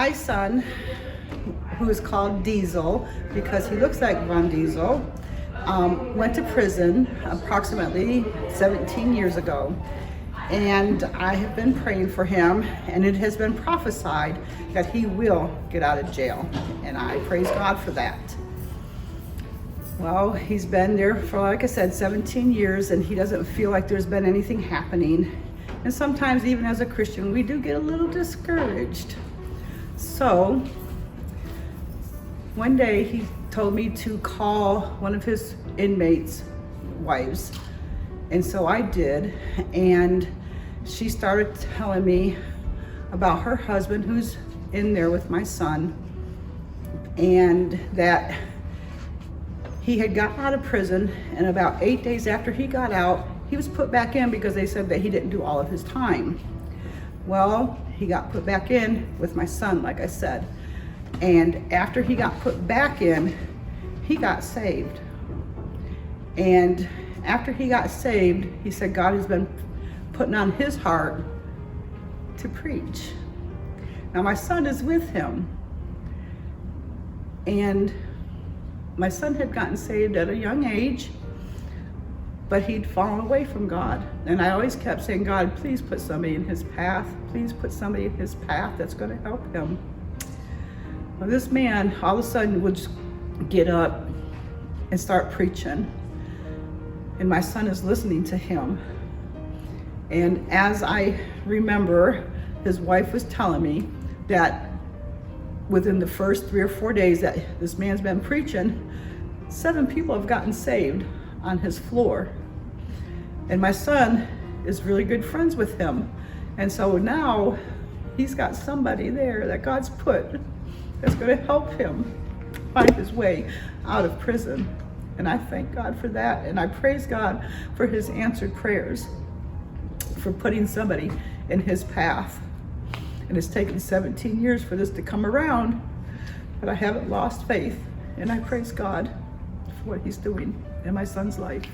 my son, who is called Diesel because he looks like Ron Diesel, went to prison approximately 17 years ago. And I have been praying for him, and it has been prophesied that he will get out of jail. And I praise God for that. Well, he's been there for, like I said, 17 years, and he doesn't feel like there's been anything happening. And sometimes, even as a Christian, we do get a little discouraged. So, one day he told me to call one of his inmates' wives. And so I did, and she started telling me about her husband who's in there with my son, and that he had gotten out of prison, and about 8 days after he got out, he was put back in because they said that he didn't do all of his time. Well, he got put back in with my son, like I said. And after he got put back in, he got saved. And after he got saved, he said God has been putting on his heart to preach. Now my son is with him. And my son had gotten saved at a young age, but he'd fallen away from God. And I always kept saying, God, please put somebody in his path. Please put somebody in his path that's going to help him. Well, this man all of a sudden would just get up and start preaching. And my son is listening to him. And as I remember, his wife was telling me that within the first 3 or 4 days that this man's been preaching, 7 people have gotten saved on his floor. And my son is really good friends with him. And so now he's got somebody there that God's put that's going to help him find his way out of prison. And I thank God for that. And I praise God for his answered prayers, for putting somebody in his path. And it's taken 17 years for this to come around, but I haven't lost faith. And I praise God for what he's doing in my son's life.